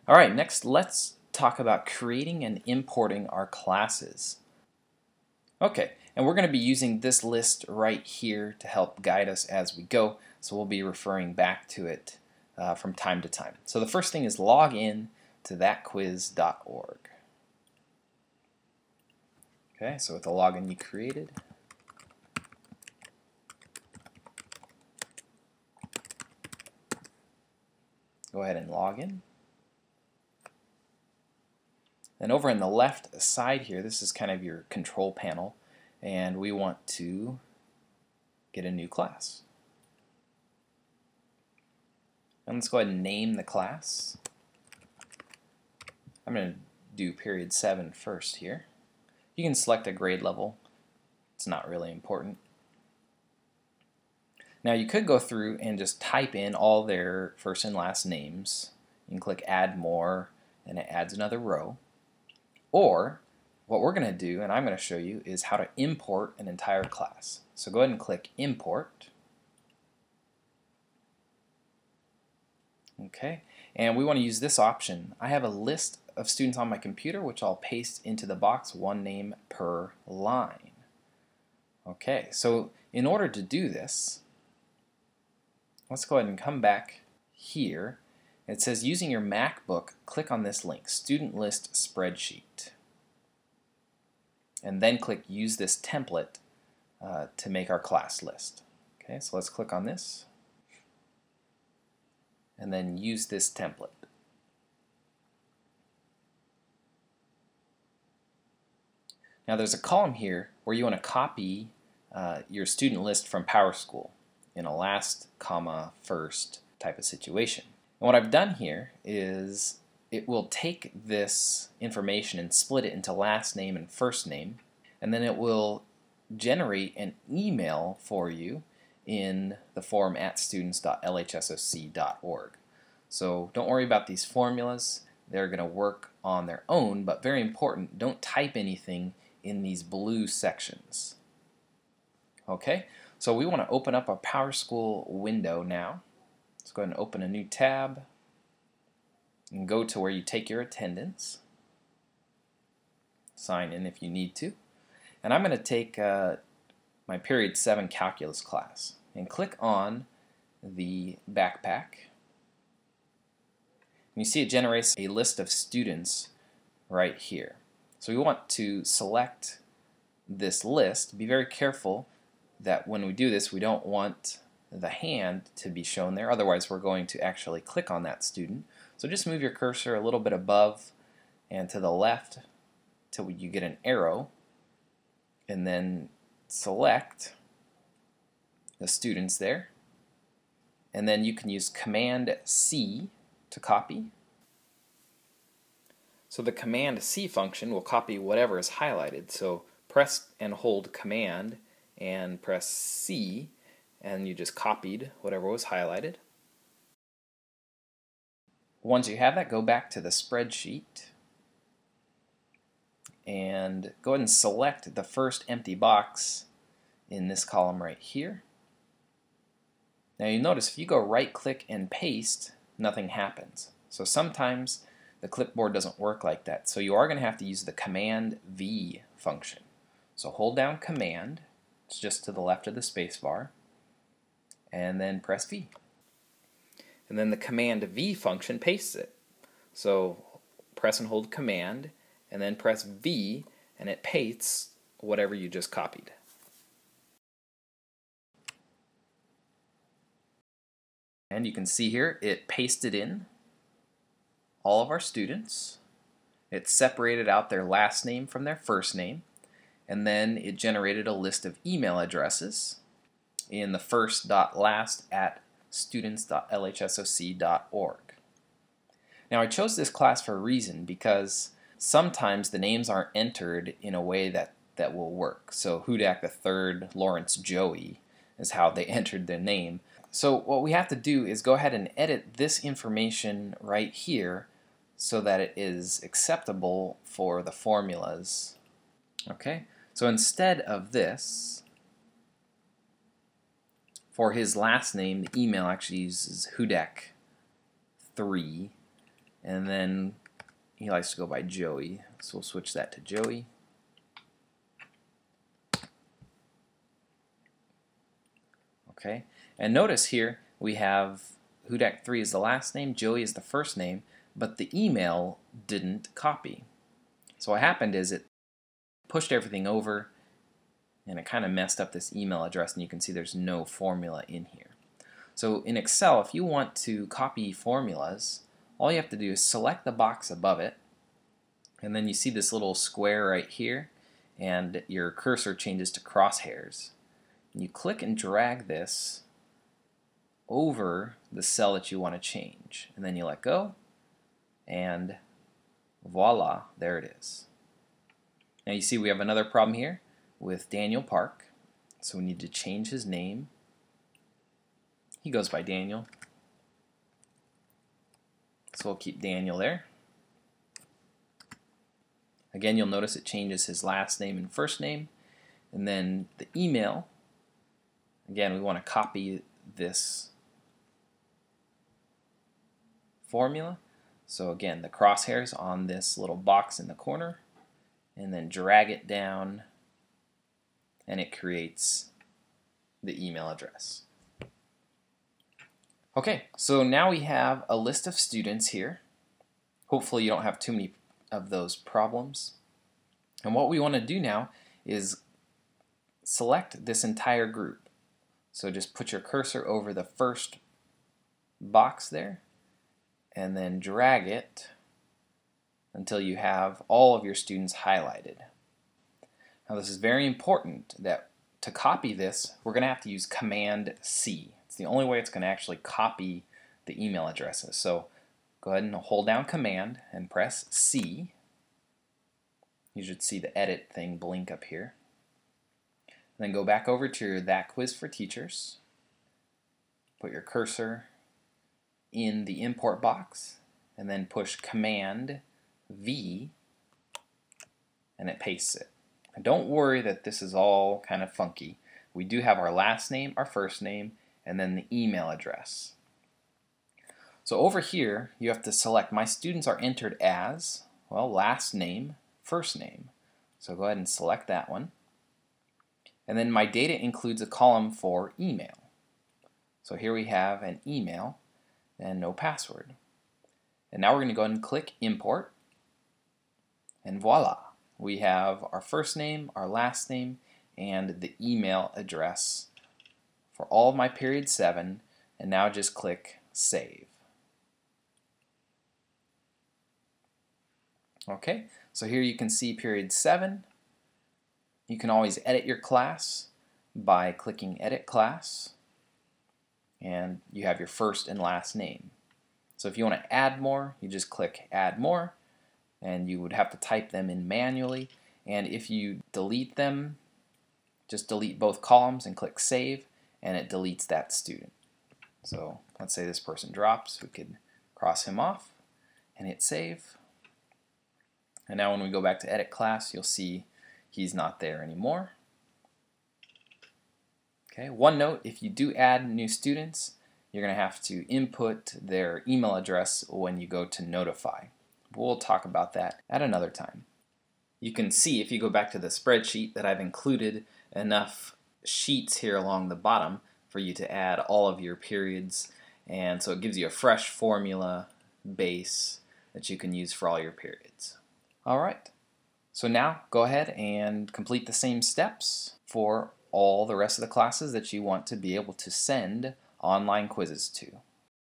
Alright, next let's talk about creating and importing our classes. Okay, and we're going to be using this list right here to help guide us as we go, so we'll be referring back to it from time to time. So the first thing is log in to ThatQuiz.org. Okay, so with the login you created, go ahead and log in. Then over in the left side here, this is kind of your control panel, and we want to get a new class. And let's go ahead and name the class. I'm going to do period 7 first here. You can select a grade level. It's not really important. Now you could go through and just type in all their first and last names. You can click add more and it adds another row. Or what we're going to do, and I'm going to show you, is how to import an entire class. So go ahead and click import. Okay, and we want to use this option. I have a list of students on my computer which I'll paste into the box, one name per line. Okay, so in order to do this, let's go ahead and come back here. It says using your MacBook, click on this link, Student List Spreadsheet. And then click use this template to make our class list. Okay, so let's click on this. And then use this template. Now there's a column here where you want to copy your student list from PowerSchool in a last, comma, first type of situation. And what I've done here is it will take this information and split it into last name and first name, and then it will generate an email for you in the form at students.lhsoc.org. So don't worry about these formulas. They're going to work on their own, but very important, don't type anything in these blue sections. Okay, so we want to open up our PowerSchool window now. Let's go ahead and open a new tab and go to where you take your attendance. Sign in if you need to. And I'm going to take my period 7 calculus class and click on the backpack. And you see it generates a list of students right here. So we want to select this list. Be very careful that when we do this, we don't want the hand to be shown there, otherwise we're going to actually click on that student. So just move your cursor a little bit above and to the left till you get an arrow, and then select the students there, and then you can use Command C to copy. So the Command C function will copy whatever is highlighted. So press and hold Command and press C, and you just copied whatever was highlighted. Once you have that, go back to the spreadsheet and go ahead and select the first empty box in this column right here. Now you notice if you go right click and paste, nothing happens. So sometimes the clipboard doesn't work like that. So you are going to have to use the Command V function. So hold down Command, it's just to the left of the space bar, and then press V. And then the Command V function pastes it. So press and hold Command and then press V and it pastes whatever you just copied. And you can see here it pasted in all of our students. It separated out their last name from their first name, and then it generated a list of email addresses in the first.last at students.lhsoc.org. Now I chose this class for a reason, because sometimes the names aren't entered in a way that will work. So Hudak III, Lawrence Joey is how they entered their name. So what we have to do is go ahead and edit this information right here so that it is acceptable for the formulas. Okay, so instead of this, for his last name, the email actually uses Hudak 3, and then he likes to go by Joey, so we'll switch that to Joey. Okay, and notice here we have Hudak3 is the last name, Joey is the first name, but the email didn't copy. So what happened is it pushed everything over and it kind of messed up this email address, and you can see there's no formula in here. So in Excel, if you want to copy formulas, all you have to do is select the box above it, and then you see this little square right here, and your cursor changes to crosshairs. And you click and drag this over the cell that you want to change, and then you let go, and voila, there it is. Now you see we have another problem here with Daniel Park, so we need to change his name. He goes by Daniel, so we'll keep Daniel there. Again, you'll notice it changes his last name and first name, and then the email. Again, we want to copy this formula. So again, the crosshairs on this little box in the corner, and then drag it down, and it creates the email address. Okay, so now we have a list of students here. Hopefully you don't have too many of those problems. And what we want to do now is select this entire group. So just put your cursor over the first box there, and then drag it until you have all of your students highlighted. Now this is very important that to copy this, we're going to have to use Command C. It's the only way it's going to actually copy the email addresses. So go ahead and hold down Command and press C. You should see the edit thing blink up here. Then go back over to your ThatQuiz for Teachers. Put your cursor in the import box, and then push Command V, and it pastes it. And don't worry that this is all kind of funky. We do have our last name, our first name, and then the email address. So over here, you have to select my students are entered as, well, last name, first name. So go ahead and select that one. And then my data includes a column for email. So here we have an email and no password. And now we're going to go ahead and click Import. And voila, we have our first name, our last name, and the email address for all of my period 7. And now just click Save. Okay, so here you can see period 7. You can always edit your class by clicking Edit Class, and you have your first and last name. So if you want to add more, you just click Add More, and you would have to type them in manually. And if you delete them, just delete both columns and click Save, and it deletes that student. So let's say this person drops, we could cross him off and hit Save. And now when we go back to Edit Class, you'll see he's not there anymore. Okay, one note, if you do add new students, you're going to have to input their email address when you go to notify. We'll talk about that at another time. You can see if you go back to the spreadsheet that I've included enough sheets here along the bottom for you to add all of your periods, and so it gives you a fresh formula base that you can use for all your periods. Alright. So now go ahead and complete the same steps for all the rest of the classes that you want to be able to send online quizzes to.